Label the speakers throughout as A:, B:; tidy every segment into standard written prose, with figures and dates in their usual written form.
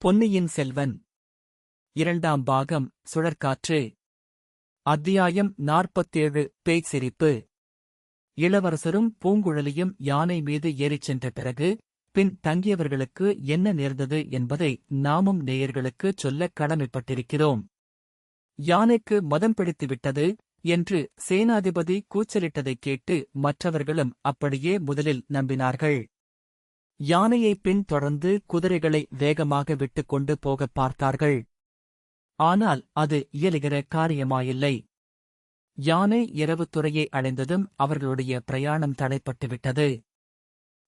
A: பொன்னியின் செல்வன் இரண்டாம் பாகம் சுழற்காற்று. அத்தியாயம் 47. பேய்ச் சிரிப்பு. இளவரசரும் பூங்குழலியும் யானை மீது ஏறிச் சென்ற பிறகு பின் தங்கியவர்களுக்கு என்ன நேர்ந்தது என்பதை நாமும் நேயர்களுக்குச் சொல்லக் கடமைப்பட்டிருக்கிறோம். யானைக்கு மதம் பிடித்துவிட்டது என்று சேனாதிபதி கூச்சலிட்டதைக் கேட்டு மற்றவர்களும் அப்படியே முதலில் நம்பினார்கள். யானையைப் பின் தொடர்ந்து குதிரைகளை வேகமாக விட்டுக்கொண்டு போகப் பார்த்தார்கள். ஆனால் அது இயலுகிற காரியமாயில்லை. யானை இரவு துறையை அடைந்ததும் அவர்களுடைய பிரயாணம் தடைப்பட்டுவிட்டது.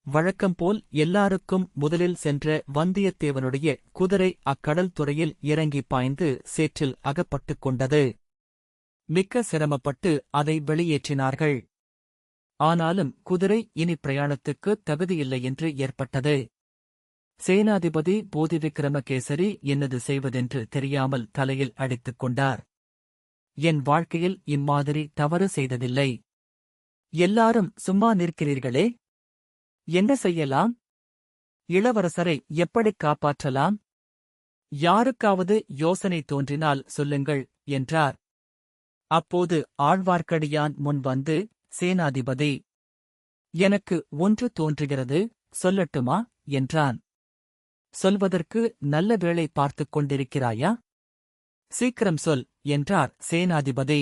A: வழக்கம்போல் எல்லாருக்கும் முதலில் சென்ற வந்தியத்தேவனுடைய குதிரை அக்கடல் துறையில் இறங்கிப் பாய்ந்து சேற்றில் அகப்பட்டுக் கொண்டது. மிக்க சிரமப்பட்டு அதை வெளியேற்றினார்கள். ஆனாலும் குதிரை இனி பிரயாணத்துக்கு தகுதியில்லை என்று ஏற்பட்டது. சேனாதிபதி பூதிவிக்கிரமகேசரி என்னது செய்வதென்று தெரியாமல் தலையில் அடித்துக் கொண்டார். என் வாழ்க்கையில் இம்மாதிரி தவறு செய்ததில்லை. எல்லாரும் சும்மா நிற்கிறீர்களே, என்ன செய்யலாம்? இளவரசரை எப்படிக் காப்பாற்றலாம்? யாருக்காவது யோசனை தோன்றினால் சொல்லுங்கள் என்றார். அப்போது ஆழ்வார்க்கடியான் முன் வந்து, சேனாதிபதி, எனக்கு ஒன்று தோன்றுகிறது, சொல்லட்டுமா என்றான். சொல்வதற்கு நல்ல வேளை பார்த்துக் கொண்டிருக்கிறாயா? சீக்கிரம் சொல் என்றார் சேனாதிபதி.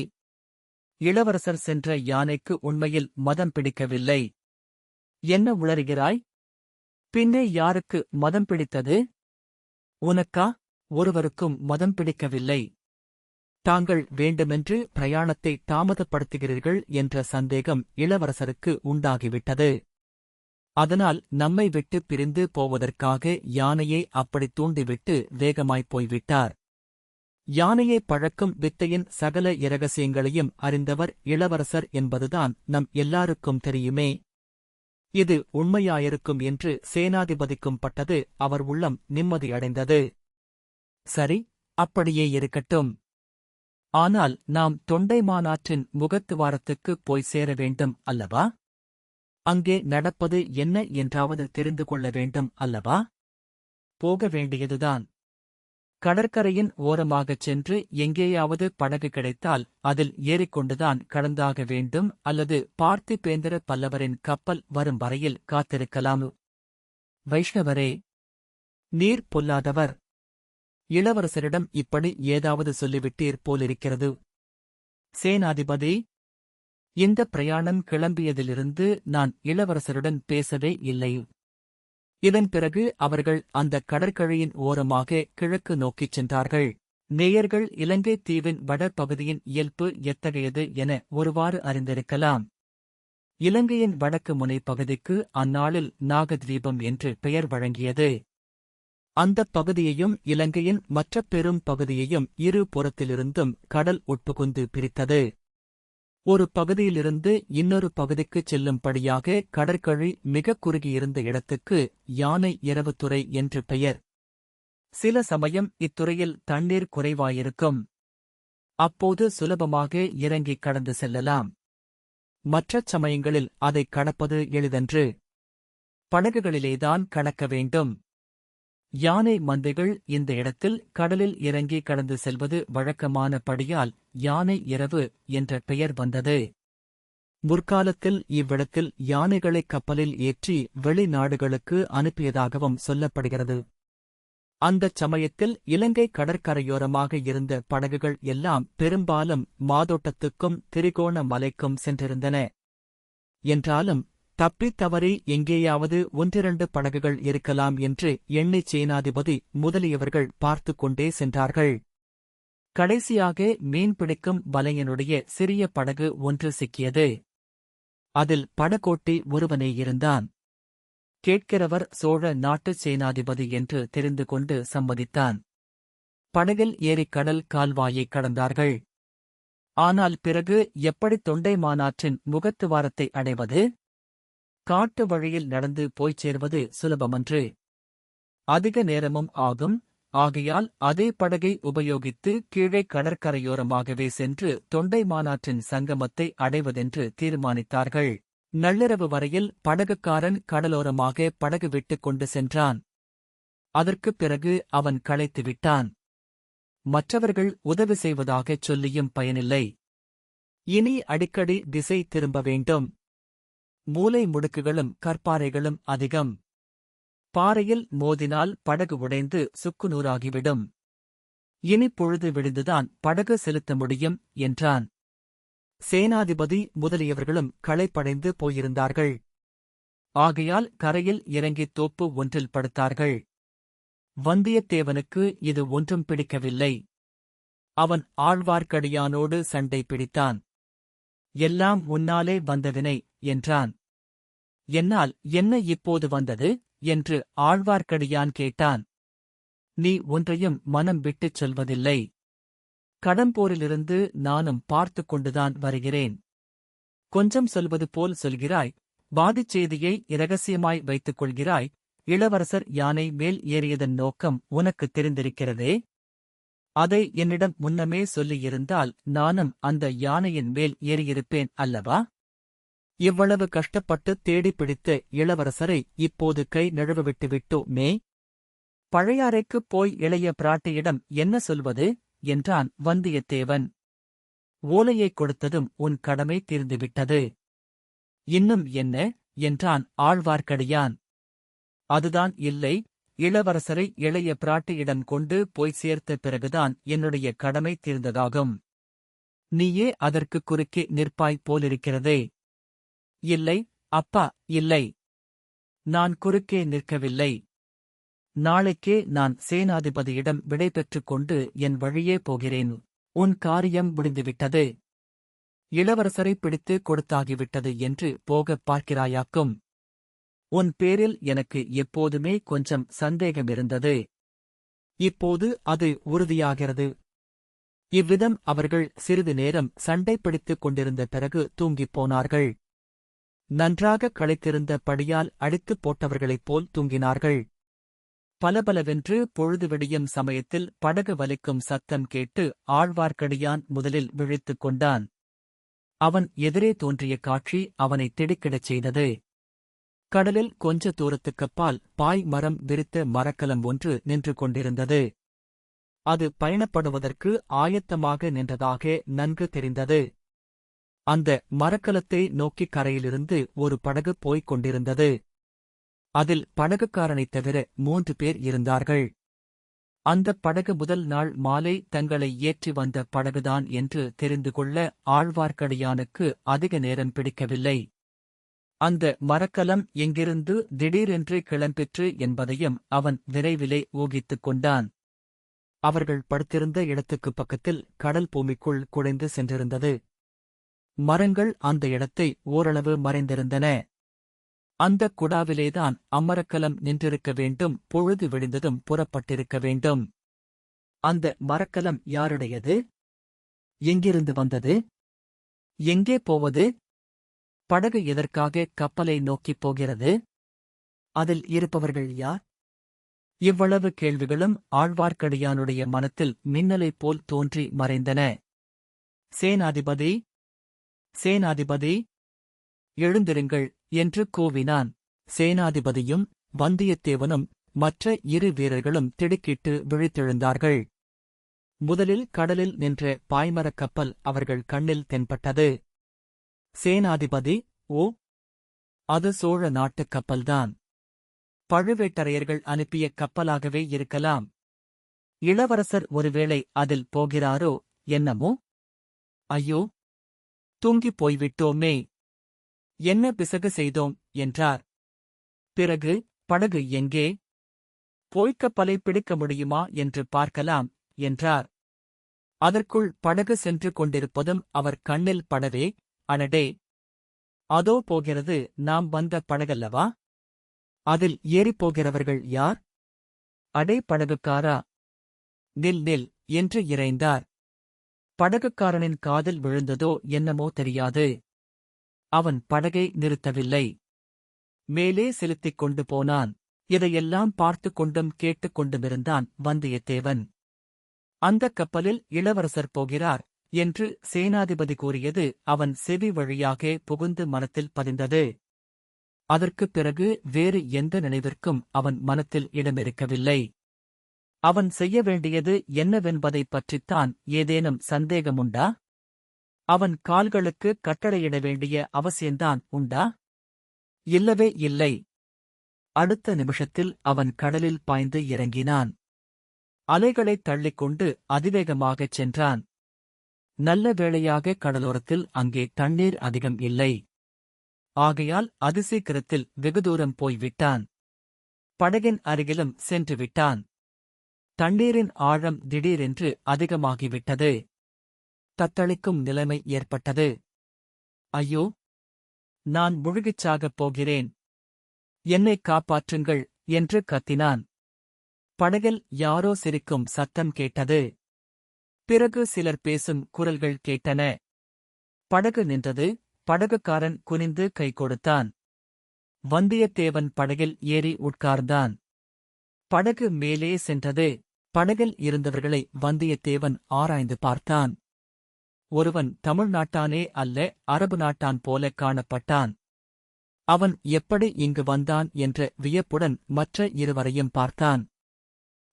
A: இளவரசர் சென்ற யானைக்கு உண்மையில் மதம் பிடிக்கவில்லை. என்ன உளறுகிறாய்? பின்னே யாருக்கு மதம் பிடித்தது? உனக்கா? ஒருவருக்கும் மதம் பிடிக்கவில்லை. தாங்கள் வேண்டுமென்று பிரயாணத்தை தாமதப்படுத்துகிறீர்கள் என்ற சந்தேகம் இளவரசருக்கு உண்டாகிவிட்டது. அதனால் நம்மை விட்டு பிரிந்து போவதற்காக யானையை அப்படி தூண்டிவிட்டு வேகமாய்ப் போய்விட்டார். யானையை பழக்கும் வித்தையின் சகல இரகசியங்களையும் அறிந்தவர் இளவரசர் என்பதுதான் நம் எல்லாருக்கும் தெரியுமே. இது உண்மையாயிருக்கும் என்று சேனாதிபதிக்கும் பட்டது. அவர் உள்ளம் நிம்மதியடைந்தது. சரி, அப்படியே இருக்கட்டும். ஆனால் நாம் தொண்டைமானாற்றின் முகத்துவாரத்துக்குப் போய் சேர வேண்டும் அல்லவா? அங்கே நடப்பது என்ன என்றாவது தெரிந்து கொள்ள வேண்டும் அல்லவா? போக வேண்டியதுதான். கடற்கரையின் ஓரமாகச் சென்று எங்கேயாவது படகு கிடைத்தால் அதில் ஏறிக்கொண்டுதான் கடந்தாக வேண்டும், அல்லது பார்த்திபேந்திர பல்லவரின் கப்பல் வரும் வரையில் காத்திருக்கலாம். வைஷ்ணவரே, நீர் பொல்லாதவர். இளவரசரிடம் இப்படி ஏதாவது சொல்லிவிட்டீர் போலிருக்கிறது. சேனாதிபதி, இந்த பிரயாணம் கிளம்பியதிலிருந்து நான் இளவரசருடன் பேசவே இல்லை. இதன் பிறகு அவர்கள் அந்த கடற்கரையின் ஓரமாக கிழக்கு நோக்கிச் சென்றார்கள். நேயர்கள் இலங்கை தீவின் வடபகுதியின் இயல்பு எத்தகையது என ஒருவாறு அறிந்திருக்கலாம். இலங்கையின் வடக்கு முனை பகுதிக்கு அந்நாளில் நாகத்வீபம் என்று பெயர் வழங்கியது. அந்தப் பகுதியையும் இலங்கையின் மற்ற பெரும் பகுதியையும் இரு புறத்திலிருந்தும் கடல் உட்புகுந்து பிரித்தது. ஒரு பகுதியிலிருந்து இன்னொரு பகுதிக்குச் செல்லும்படியாக கடற்கழி மிகக் குறுகியிருந்த இடத்துக்கு யானை இரவுத்துறை என்று பெயர். சில சமயம் இத்துறையில் தண்ணீர் குறைவாயிருக்கும். அப்போது சுலபமாக இறங்கிக் கடந்து செல்லலாம். மற்றச் சமயங்களில் அதைக் கடப்பது எளிதன்று. படகுகளிலேதான் கடக்க வேண்டும். யானை மந்தைகள் இந்த இடத்தில் கடலில் இறங்கி கடந்து செல்வது வழக்கமான படியால் யானை இரவு என்ற பெயர் வந்தது. முற்காலத்தில் இவ்விடத்தில் யானைகளை கப்பலில் ஏற்றி வெளிநாடுகளுக்கு அனுப்பியதாகவும் சொல்லப்படுகிறது. அந்தச் சமயத்தில் இலங்கை கடற்கரையோரமாக இருந்த படகுகள் எல்லாம் பெரும்பாலும் மாதோட்டத்துக்கும் திரிகோண மலைக்கும் சென்றிருந்தன. என்றாலும் தப்பித் தவறி எங்கேயாவது ஒன்றிரண்டு படகுகள் இருக்கலாம் என்று எண்ணிச் சேனாதிபதி முதலியவர்கள் பார்த்துக் கொண்டே சென்றார்கள். கடைசியாக மீன்பிடிக்கும் வலையனுடைய சிறிய படகு ஒன்று சிக்கியது. அதில் படகோட்டி ஒருவனே இருந்தான். கேட்கிறவர் சோழ நாட்டுச் சேனாதிபதி என்று தெரிந்து கொண்டு சம்மதித்தான். படகில் ஏறிக் கடல் கால்வாயைக் கடந்தார்கள். ஆனால் பிறகு எப்படி தொண்டைமானாற்றின் முகத்துவாரத்தை அடைவது? காட்டு வழியில் நடந்து போய்ச் சேர்வது சுலபமன்று. அதிக நேரமும் ஆகும். ஆகையால் அதே படகை உபயோகித்து கீழே கடற்கரையோரமாகவே சென்று தொண்டைமானாற்றின் சங்கமத்தை அடைவதென்று தீர்மானித்தார்கள். நள்ளிரவு வரையில் படகுக்காரன் கடலோரமாக படகு விட்டுக் கொண்டு சென்றான். அதற்குப் பிறகு அவன் களைத்துவிட்டான். மற்றவர்கள் உதவி செய்வதாகச் சொல்லியும் பயனில்லை. இனி அடிக்கடி திசை திரும்ப வேண்டும். மூலை முடுக்குகளும் கற்பாறைகளும் அதிகம். பாறையில் மோதினால் படகு உடைந்து சுக்குநூறாகிவிடும். இனி பொழுது விழுந்துதான் படகு செலுத்த முடியும் என்றான். சேனாதிபதி முதலியவர்களும் களைப்படைந்து போயிருந்தார்கள். ஆகையால் கரையில் இறங்கித் தோப்பு ஒன்றில் படுத்தார்கள். வந்தியத்தேவனுக்கு இது ஒன்றும் பிடிக்கவில்லை. அவன் ஆழ்வார்க்கடியானோடு சண்டை பிடித்தான். எல்லாம் உன்னாலே வந்தவினை என்றான். என்னால் என்ன இப்போது வந்தது என்று ஆழ்வார்க்கடியான் கேட்டான். நீ ஒன்றையும் மனம் விட்டுச் சொல்வதில்லை. கடம்போரிலிருந்து நானும் பார்த்துக் கொண்டுதான் வருகிறேன். கொஞ்சம் சொல்வது போல் சொல்கிறாய், வாதிச் செய்தியை இரகசியமாய் வைத்துக் கொள்கிறாய். இளவரசர் யானை மேல் ஏறியதன் நோக்கம் உனக்குத் தெரிந்திருக்கிறதே. அதை என்னிடம் முன்னமே சொல்லியிருந்தால் நானும் அந்த யானையின் மேல் ஏறியிருப்பேன் அல்லவா? இவ்வளவு கஷ்டப்பட்டு தேடிப் பிடித்த இளவரசரை இப்போது கை நழுவவிட்டு விட்டோமே. பழையாறைக்குப் போய் இளைய பிராட்டியிடம் என்ன சொல்வது என்றான் வந்தியத்தேவன். ஓலையைக் கொடுத்ததும் உன் கடமை தீர்ந்துவிட்டது. இன்னும் என்ன என்றான் ஆழ்வார்க்கடியான். அதுதான் இல்லை, இளவரசரை இளைய பிராட்டியிடம் கொண்டு போய் சேர்த்த பிறகுதான் என்னுடைய கடமை தீர்ந்ததாகும். நீயே அதற்குக் குறுக்கே நிற்பாய் போலிருக்கிறதே. இல்லை அப்பா, இல்லை. நான் குறுக்கே நிற்கவில்லை. நாளைக்கே நான் சேனாதிபதியிடம் விடை பெற்றுக் கொண்டு என் வழியே போகிறேன். உன் காரியம் முடிந்துவிட்டது. இளவரசரை பிடித்து கொடுத்தாகிவிட்டது என்று போகப் பார்க்கிறாயாக்கும். உன் பேரில் எனக்கு எப்போதுமே கொஞ்சம் சந்தேகமிருந்தது. இப்போது அது உறுதியாகிறது. இவ்விதம் அவர்கள் சிறிது நேரம் சண்டை பிடித்துக் கொண்டிருந்த பிறகு தூங்கிப் போனார்கள். நன்றாக களைத்திருந்த படியால் அடித்துப் போட்டவர்களைப் போல் தூங்கினார்கள். பலபலவென்று பொழுது விடியும் சமயத்தில் படகு வலிக்கும் சத்தம் கேட்டு ஆழ்வார்க்கடியான் முதலில் விழித்துக் கொண்டான். அவன் எதிரே தோன்றிய காட்சி அவனை திடுக்கிடச் செய்தது. கடலில் கொஞ்ச தூரத்துக்கப்பால் பாய் மரம் விரித்த மரக்கலம் ஒன்று நின்று கொண்டிருந்தது. அது பயணப்படுவதற்கு ஆயத்தமாக நின்றதாக நன்கு தெரிந்தது. அந்த மரக்கலத்தை நோக்கி கரையிலிருந்து ஒரு படகு போய்க் கொண்டிருந்தது. அதில் படகுக்காரனைத் தவிர 3 பேர் இருந்தார்கள். அந்தப் படகு முதல் நாள் மாலை தங்களை ஏற்றி வந்த படகுதான் என்று தெரிந்து கொள்ள ஆழ்வார்க்கடியானுக்கு அதிக நேரம் பிடிக்கவில்லை. அந்த மரக்கலம் எங்கிருந்து திடீரென்று கிளம்பிற்று என்பதையும் அவன் விரைவிலே ஊகித்துக் கொண்டான். அவர்கள் படுத்திருந்த இடத்துக்குப் பக்கத்தில் கடல் பூமிக்குள் குடைந்து சென்றிருந்தது. மரங்கள் அந்த இடத்தை ஓரளவு மறைந்திருந்தன. அந்தக் குடாவிலேதான் அம்மரக்கலம் நின்றிருக்க வேண்டும். பொழுது விடிந்ததும் புறப்பட்டிருக்க வேண்டும். அந்த மரக்கலம் யாருடையது? எங்கிருந்து வந்தது? எங்கே போவது? படகு எதற்காக கப்பலை நோக்கிப் போகிறது? அதில் இருப்பவர்கள் யார்? இவ்வளவு கேள்விகளும் ஆழ்வார்க்கடியானுடைய மனத்தில் மின்னலைப் போல் தோன்றி மறைந்தன. சேனாதிபதி, சேனாதிபதி, எழுந்திருங்கள் என்று கூவினான். சேனாதிபதியும் வந்தியத்தேவனும் மற்ற 2 வீரர்களும் திடுக்கிட்டு விழித்தெழுந்தார்கள். முதலில் கடலில் நின்ற பாய்மரக் கப்பல் அவர்கள் கண்ணில் தென்பட்டது. சேனாதிபதி, ஓ, அது சோழ நாட்டுக் கப்பல்தான். பழுவேட்டரையர்கள் அனுப்பிய கப்பலாகவே இருக்கலாம். இளவரசர் ஒருவேளை அதில் போகிறாரோ என்னமோ? ஐயோ, தூங்கிப் போய்விட்டோமே. என்ன பிசகு செய்தோம் என்றார். பிறகு படகு எங்கே? போய்க்கப்பலை பிடிக்க முடியுமா என்று பார்க்கலாம் என்றார். அதற்குள் படகு சென்று கொண்டிருப்பதும் அவர் கண்ணில் படவே, அடடே, அதோ போகிறது நாம் வந்த படகல்லவா? அதில் ஏறிப்போகிறவர்கள் யார்? அடே படகுக்காரா, நில் நில் என்று இரைந்தார். படகுக்காரனின் காதில் விழுந்ததோ என்னமோ தெரியாது. அவன் படகை நிறுத்தவில்லை. மேலே செலுத்திக் கொண்டு போனான். இதையெல்லாம் பார்த்துக் கொண்டும் கேட்டுக் கொண்டுமிருந்தான் வந்தியத்தேவன். அந்தக் கப்பலில் இளவரசர் போகிறார் என்று சேனாதிபதி கூறியது அவன் செவி வழியாக புகுந்து மனத்தில் பதிந்தது. அதற்குப் பிறகு வேறு எந்த நினைவிற்கும் அவன் மனத்தில் இடமிருக்கவில்லை. அவன் செய்ய வேண்டியது என்னவென்பதைப் பற்றித்தான் ஏதேனும் சந்தேகமுண்டா? அவன் கால்களுக்கு கட்டளையிட வேண்டிய அவசியந்தான் உண்டா? இல்லவே இல்லை. அடுத்த நிமிஷத்தில் அவன் கடலில் பாய்ந்து இறங்கினான். அலைகளைத் தள்ளிக்கொண்டு அதிவேகமாகச் சென்றான். நல்ல வேளையாக கடலோரத்தில் அங்கே தண்ணீர் அதிகம் இல்லை. ஆகையால் அதிசீக்கிரத்தில் வெகு தூரம் போய்விட்டான். படகின் அருகிலும் சென்று விட்டான். தண்ணீரின் ஆழம் திடீரென்று அதிகமாகிவிட்டது. தத்தளிக்கும் நிலைமை ஏற்பட்டது. ஐயோ! நான் முழுகிச் சாகப் போகிறேன். என்னைக் காப்பாற்றுங்கள் என்று கத்தினான். படகில் யாரோ சிரிக்கும் சத்தம் கேட்டது. பிறகு சிலர் பேசும் குரல்கள் கேட்டன. படகு நின்றது. படகுக்காரன் குனிந்து கை கொடுத்தான். வந்தியத்தேவன் படகில் ஏறி உட்கார்ந்தான். படகு மேலே சென்றது. படகில் இருந்தவர்களை வந்தியத்தேவன் ஆராய்ந்து பார்த்தான். ஒருவன் தமிழ்நாட்டானே அல்ல, அரபு நாட்டான் போல காணப்பட்டான். அவன் எப்படி இங்கு வந்தான் என்ற வியப்புடன் மற்ற இருவரையும் பார்த்தான்.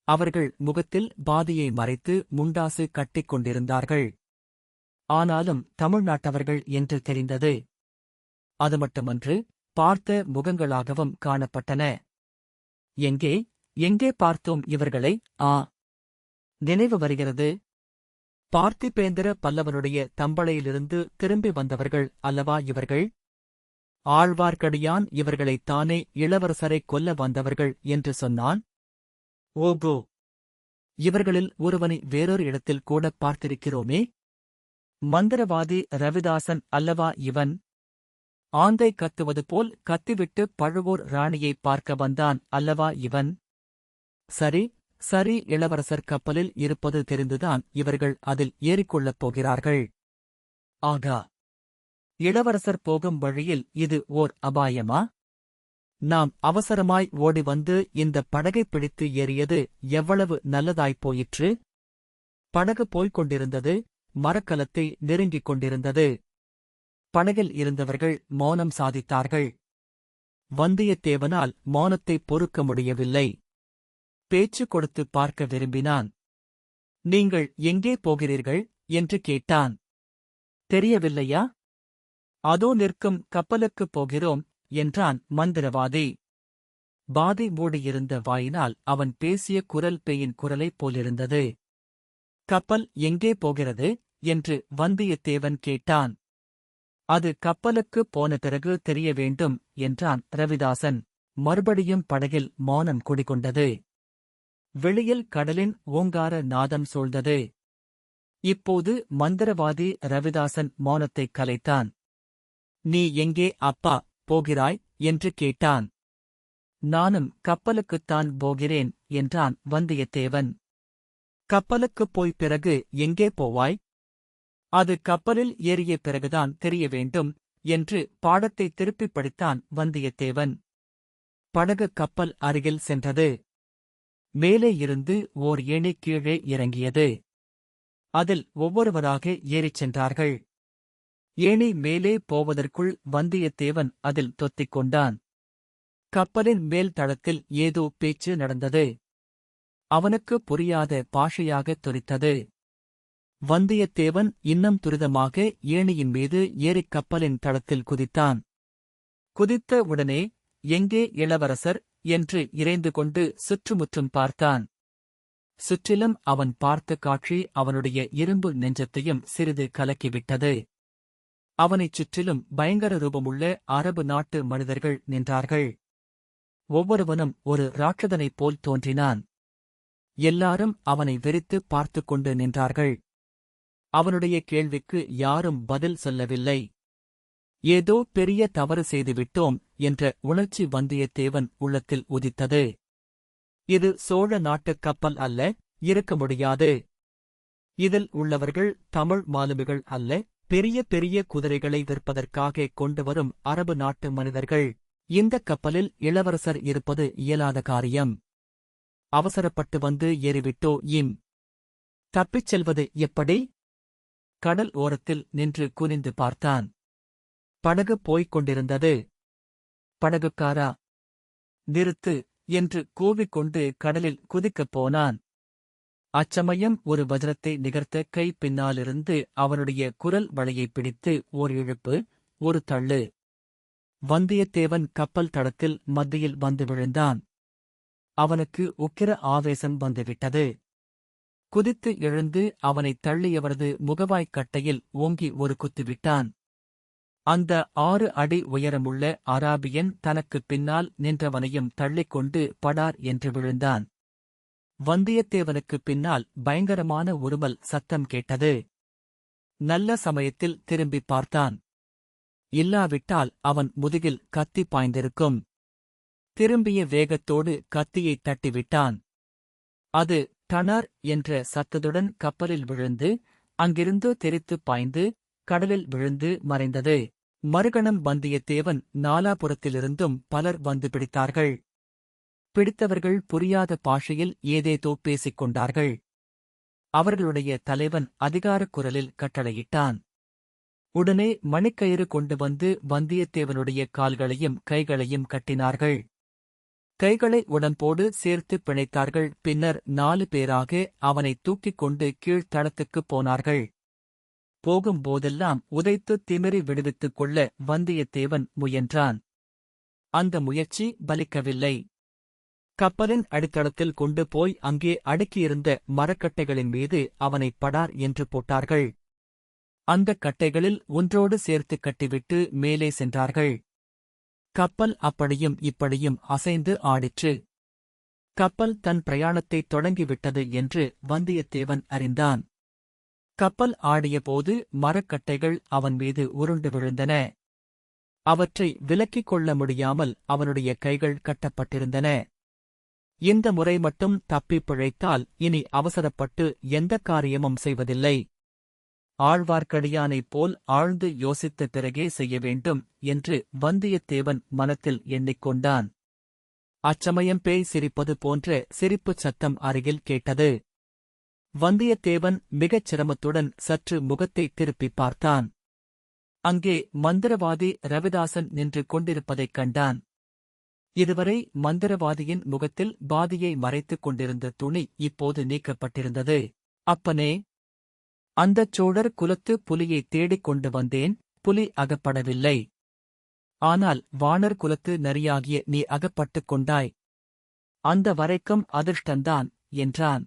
A: அவர்கள் முகத்தில் பாதியை மறைத்து முண்டாசு கட்டிக் கொண்டிருந்தார்கள். ஆனாலும் தமிழ்நாட்டவர்கள் என்று தெரிந்தது. அது மட்டுமன்று, பார்த்த முகங்களாகவும் காணப்பட்டன. எங்கே எங்கே பார்த்தோம் இவர்களை? நினைவு வருகிறது. பார்த்திபேந்திர பல்லவனுடைய தம்பளையிலிருந்து திரும்பி வந்தவர்கள் அல்லவா இவர்கள்? ஆழ்வார்க்கடியான் இவர்களைத் தானே இளவரசரைக் கொல்ல வந்தவர்கள் என்று சொன்னான். ஓகோ! இவர்களில் ஒருவனை வேறொரு இடத்தில் கூட பார்த்திருக்கிறோமே. மந்திரவாதி ரவிதாசன் அல்லவா இவன்? ஆந்தை கத்துவது போல் கத்திவிட்டு பழுவூர் ராணியைப் பார்க்க வந்தான் அல்லவா இவன்? சரி சரி, இளவரசர் கப்பலில் இருப்பது தெரிந்துதான் இவர்கள் அதில் ஏறிக்கொள்ளப் போகிறார்கள். ஆகா! இளவரசர் போகும் வழியில் இது ஓர் அபாயமா? நாம் அவசரமாய் ஓடி வந்து இந்த படகைப் பிடித்து ஏறியது எவ்வளவு நல்லதாய்ப் போயிற்று. படகு போய்க் கொண்டிருந்தது. மரக்கலத்தை நெருங்கிக் கொண்டிருந்தது. படகில் இருந்தவர்கள் மௌனம் சாதித்தார்கள். வந்தியத்தேவனால் மௌனத்தைப் பொறுக்க முடியவில்லை. பேச்சு கொடுத்து பார்க்க விரும்பினான். நீங்கள் எங்கே போகிறீர்கள் என்று கேட்டான். தெரியவில்லையா? அதோ நிற்கும் கப்பலுக்குப் போகிறோம் என்றான் மந்திரவாதி. பாதி மூடியிருந்த வாயினால் அவன் பேசிய குரல் பேயின் குரலைப் போலிருந்தது. கப்பல் எங்கே போகிறது என்று வந்தியத்தேவன் கேட்டான். அது கப்பலுக்குப் போன பிறகு தெரிய வேண்டும் என்றான் ரவிதாசன். மறுபடியும் படகில் மௌனம் குடிகொண்டது. வெளியில் கடலின் ஓங்கார நாதம் சூழ்ந்தது. இப்போது மந்திரவாதி ரவிதாசன் மௌனத்தைக் கலைத்தான். நீ எங்கே அப்பா போகிறாய் என்று கேட்டான். நானும் கப்பலுக்குத்தான் போகிறேன் என்றான் வந்தியத்தேவன். கப்பலுக்குப் போய் பிறகு எங்கே போவாய்? அது கப்பலில் ஏறிய பிறகுதான் தெரிய வேண்டும் என்று பாடத்தை திருப்பிப் படித்தான் வந்தியத்தேவன். படகு கப்பல் அருகில் சென்றது. மேலே இருந்து ஓர் ஏணி கீழே இறங்கியது. அதில் ஒவ்வொருவராக ஏறிச் சென்றார்கள். ஏணி மேலே போவதற்குள் வந்தியத்தேவன் அதில் தொத்திக் கொண்டான். கப்பலின் மேல் தளத்தில் ஏதோ பேச்சு நடந்தது. அவனுக்கு புரியாத பாஷையாகத் தொனித்தது. வந்தியத்தேவன் இன்னும் துரிதமாக ஏணியின் மீது ஏறிக் கப்பலின் தளத்தில் குதித்தான். குதித்த உடனே, எங்கே இளவரசர் என்று இரைந்து கொண்டு சுற்றுமுற்றும் பார்த்தான். சுற்றிலும் அவன் பார்த்த காட்சி அவனுடைய இரும்பு நெஞ்சத்தையும் சிறிது கலக்கிவிட்டது. அவனைச் சுற்றிலும் பயங்கர ரூபமுள்ள அரபு நாட்டு மனிதர்கள் நின்றார்கள். ஒவ்வொருவனும் ஒரு ராட்சதனைப் போல் தோன்றினான். எல்லாரும் அவனை வெறித்து பார்த்துக் கொண்டு நின்றார்கள். அவனுடைய கேள்விக்கு யாரும் பதில் சொல்லவில்லை. ஏதோ பெரிய தவறு செய்துவிட்டோம் என்ற உணர்ச்சி வந்தியத்தேவன் உள்ளத்தில் உதித்தது. இது சோழ நாட்டுக் கப்பல் அல்ல, இருக்க முடியாது. இதில் உள்ளவர்கள் தமிழ் மாலுமிகள் அல்ல, பெரிய பெரிய குதிரைகளை விற்பதற்காக கொண்டு வரும் அரபு நாட்டு மனிதர்கள். இந்தக் கப்பலில் இளவரசர் இருப்பது இயலாத காரியம். அவசரப்பட்டு வந்து ஏறிவிட்டோ தப்பிச் செல்வது எப்படி? கடல் ஓரத்தில் நின்று குனிந்து பார்த்தான். படகு போய்க் கொண்டிருந்தது. படகுக்காரா, நிறுத்து என்று கூவிக்கொண்டு கடலில் குதிக்கப் போனான். அச்சமயம் ஒரு வஜ்ரத்தை நிகர்த்த கை பின்னாலிருந்து அவனுடைய குரல் வளையைப் பிடித்து ஓர் இழுப்பு, ஒரு தள்ளு. வந்தியத்தேவன் கப்பல் தடத்தில் மத்தியில் வந்து விழுந்தான். அவனுக்கு உக்கிர ஆவேசம் வந்துவிட்டது. குதித்து எழுந்து அவனைத் தள்ளியவரது முகவாய்க்கட்டையில் ஓங்கி ஒரு குத்துவிட்டான். அந்த 6 அடி உயரமுள்ள அராபியன் தனக்குப் பின்னால் நின்றவனையும் தள்ளிக்கொண்டு படார் என்று விழுந்தான். வந்தியத்தேவனுக்குப் பின்னால் பயங்கரமான உருமல் சத்தம் கேட்டது. நல்ல சமயத்தில் திரும்பிப் பார்த்தான். இல்லாவிட்டால் அவன் முதுகில் கத்தி பாய்ந்திருக்கும். திரும்பிய வேகத்தோடு கத்தியைத் தட்டிவிட்டான். அது டனர் என்ற சத்தத்துடன் கப்பலில் விழுந்து, அங்கிருந்து தெறித்துப் பாய்ந்து, கடலில் விழுந்து மறைந்தது. மறுகணம் வந்தியத்தேவன் நாலாபுறத்திலிருந்தும் பலர் வந்து பிடித்தார்கள். பிடித்தவர்கள் புரியாத பாஷையில் ஏதேதோ பேசிக் கொண்டார்கள். அவர்களுடைய தலைவன் அதிகாரக் குரலில் கட்டளையிட்டான். உடனே மணிக்கயிறு கொண்டு வந்து வந்தியத்தேவனுடைய கால்களையும் கைகளையும் கட்டினார்கள். கைகளை உடம்போடு சேர்த்து பிணைத்தார்கள். பின்னர் 4 பேராக அவனைத் தூக்கிக் கொண்டு கீழ்த்தளத்துக்குப் போனார்கள். போகும்போதெல்லாம் உதைத்து திமிரி விடுவித்துக் கொள்ள வந்தியத்தேவன் முயன்றான். அந்த முயற்சி பலிக்கவில்லை. கப்பலின் அடித்தளத்தில் கொண்டு போய் அங்கே அடுக்கியிருந்த மரக்கட்டைகளின் மீது அவனைப் படார் என்று போட்டார்கள். அந்தக் கட்டைகளில் ஒன்றோடு சேர்த்து கட்டிவிட்டு மேலே சென்றார்கள். கப்பல் அப்படியும் இப்படியும் அசைந்து ஆடிற்று. கப்பல் தன் பிரயாணத்தைத் தொடங்கிவிட்டது என்று வந்தியத்தேவன் அறிந்தான். கப்பல் ஆடியபோது மரக்கட்டைகள் அவன் மீது உருண்டு விழுந்தன. அவற்றை விலக்கிக் கொள்ள முடியாமல் அவனுடைய கைகள் கட்டப்பட்டிருந்தன. இந்த முறை மட்டும் தப்பிப் பிழைத்தால் இனி அவசரப்பட்டு எந்தக் காரியமும் செய்வதில்லை. ஆழ்வார்க்கடியானைப் போல் ஆழ்ந்து யோசித்த பிறகே செய்ய வேண்டும் என்று வந்தியத்தேவன் மனத்தில் எண்ணிக்கொண்டான். அச்சமயம் பேய் சிரிப்பது போன்ற சிரிப்புச் சத்தம் அருகில் கேட்டது. வந்தியத்தேவன் மிகச் சிரமத்துடன் சற்று முகத்தைத் திருப்பிப் பார்த்தான். அங்கே மந்திரவாதி ரவிதாசன் நின்று கொண்டிருப்பதைக் கண்டான். இதுவரை மந்திரவாதியின் முகத்தில் பாதியை மறைத்துக் கொண்டிருந்த துணி இப்போது நீக்கப்பட்டிருந்தது. அப்பனே, அந்தச் சோழர் குலத்து புலியைத் தேடிக் கொண்டு வந்தேன். புலி அகப்படவில்லை. ஆனால் வாணர் குலத்து நரியாகிய நீ அகப்பட்டுக் கொண்டாய். அந்த வரைக்கும் அதிர்ஷ்டந்தான் என்றான்.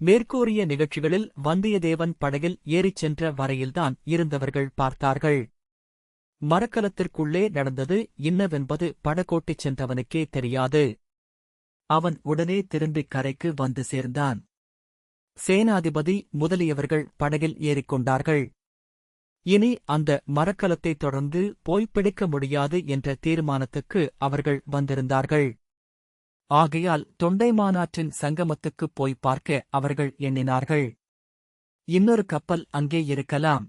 A: மேற்கூறிய நிகழ்ச்சிகளில் வந்தியத்தேவன் படகில் ஏறிச் சென்ற வரையில்தான் இருந்தவர்கள் பார்த்தார்கள். மரக்கலத்திற்குள்ளே நடந்தது இன்னவென்பது படகோட்டிச் சென்றவனுக்கே தெரியாது. அவன் உடனே திரும்பிக் கரைக்கு வந்து சேர்ந்தான். சேனாதிபதி முதலியவர்கள் படகில் ஏறிக்கொண்டார்கள். இனி அந்த மரக்கலத்தைத் தொடர்ந்து போய்ப் பிடிக்க முடியாது என்ற தீர்மானத்துக்கு அவர்கள் வந்திருந்தார்கள். ஆகையால் தொண்டைமானாற்றின் சங்கமத்துக்குப் போய்ப் பார்க்க அவர்கள் எண்ணினார்கள். இன்னொரு கப்பல் அங்கே இருக்கலாம்.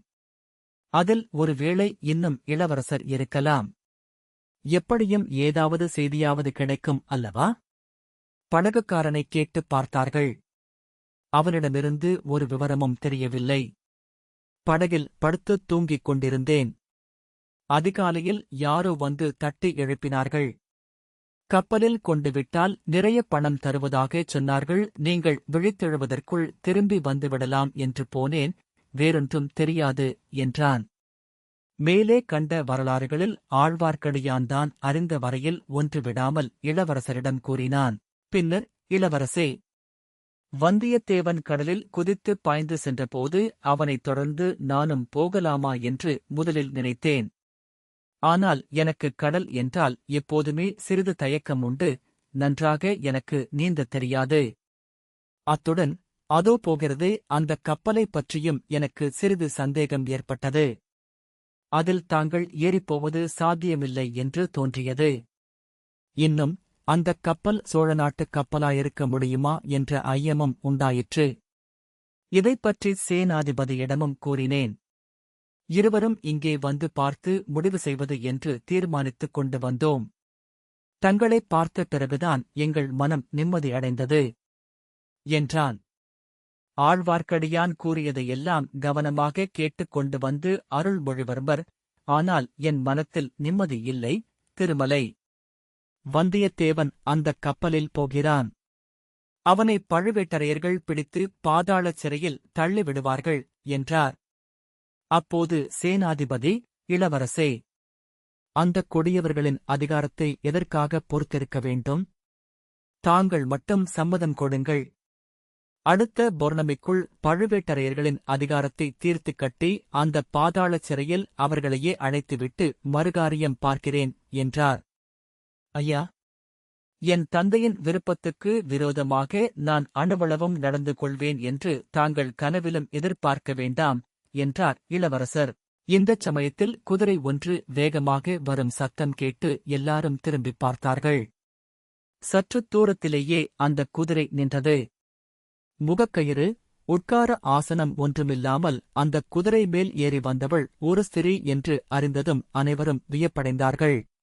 A: அதில் ஒருவேளை இன்னும் இளவரசர் இருக்கலாம். எப்படியும் ஏதாவது செய்தியாவது கிடைக்கும் அல்லவா? படகுக்காரனைக் கேட்டுப் பார்த்தார்கள். அவனிடமிருந்து ஒரு விவரமும் தெரியவில்லை. படகில் படுத்துத் தூங்கிக் கொண்டிருந்தேன். அதிகாலையில் யாரோ வந்து தட்டி எழுப்பினார்கள். கப்பலில் கொண்டு விட்டால் நிறைய பணம் தருவதாகச் சொன்னார்கள். நீங்கள் விழித்தெழுவதற்குள் திரும்பி வந்துவிடலாம் என்று போனேன். வேறொன்றும் தெரியாது என்றான். மேலே கண்ட வரலாறுகளில் ஆழ்வார்க்கடியான்தான் அறிந்த வரையில் ஒன்று விடாமல் இளவரசரிடம் கூறினான். பின்னர், இளவரசே, வந்தியத்தேவன் கடலில் குதித்துப் பாய்ந்து சென்றபோது அவனைத் தொடர்ந்து நானும் போகலாமா என்று முதலில் நினைத்தேன். ஆனால் எனக்கு கடல் என்றால் எப்போதுமே சிறிது தயக்கம் உண்டு. நன்றாக எனக்கு நீந்தத் தெரியாது. அத்துடன் அதோ போகிறதே அந்தக் கப்பலைப் பற்றியும் எனக்கு சிறிது சந்தேகம் ஏற்பட்டது. அதில் தாங்கள் ஏறிப்போவது சாத்தியமில்லை என்று தோன்றியது. இன்னும் அந்தக் கப்பல் சோழ நாட்டுக் கப்பலாயிருக்க முடியுமா என்ற ஐயமும் உண்டாயிற்று. இதைப் பற்றி சேனாதிபதியிடமும் கூறினேன். இருவரும் இங்கே வந்து பார்த்து முடிவு செய்வது என்று தீர்மானித்துக் கொண்டு வந்தோம். தங்களைப் பார்த்த பிறகுதான் எங்கள் மனம் நிம்மதியடைந்தது என்றான். ஆழ்வார்க்கடியான் கூறியதையெல்லாம் கவனமாக கேட்டுக் கொண்டு வந்து அருள்மொழிவர்மர், ஆனால் என் மனத்தில் நிம்மதி இல்லை, திருமலை. வந்தியத்தேவன் அந்தக் கப்பலில் போகிறான். அவனை பழுவேட்டரையர்கள் பிடித்து பாதாளச் சிறையில் தள்ளிவிடுவார்கள் என்றார். அப்போது சேனாதிபதி, இளவரசே, அந்தக் கொடியவர்களின் அதிகாரத்தை எதற்காக பொறுத்திருக்க வேண்டும்? தாங்கள் மட்டும் சம்மதம் கொடுங்கள். அடுத்த பௌர்ணமிக்குள் பழுவேட்டரையர்களின் அதிகாரத்தை தீர்த்துக் கட்டி அந்த பாதாளச் சிறையில் அவர்களையே அழைத்துவிட்டு மறுகாரியம் பார்க்கிறேன் என்றார். ஐயா, என் தந்தையின் விருப்பத்துக்கு விரோதமாக நான் அணுவளவும் நடந்து கொள்வேன் என்று தாங்கள் கனவிலும் எதிர்பார்க்க வேண்டாம் என்றார் இளவரசர். இந்தச் சமயத்தில் குதிரை ஒன்று வேகமாக வரும் சத்தம் கேட்டு எல்லாரும் திரும்பிப் பார்த்தார்கள். சற்றுத் தூரத்திலேயே அந்தக் குதிரை நின்றது. முகக்கயிறு, உட்கார ஆசனம் ஒன்றுமில்லாமல் அந்தக் குதிரை மேல் ஏறி வந்தவள் ஒரு ஸ்திரீ என்று அறிந்ததும் அனைவரும் வியப்படைந்தார்கள்.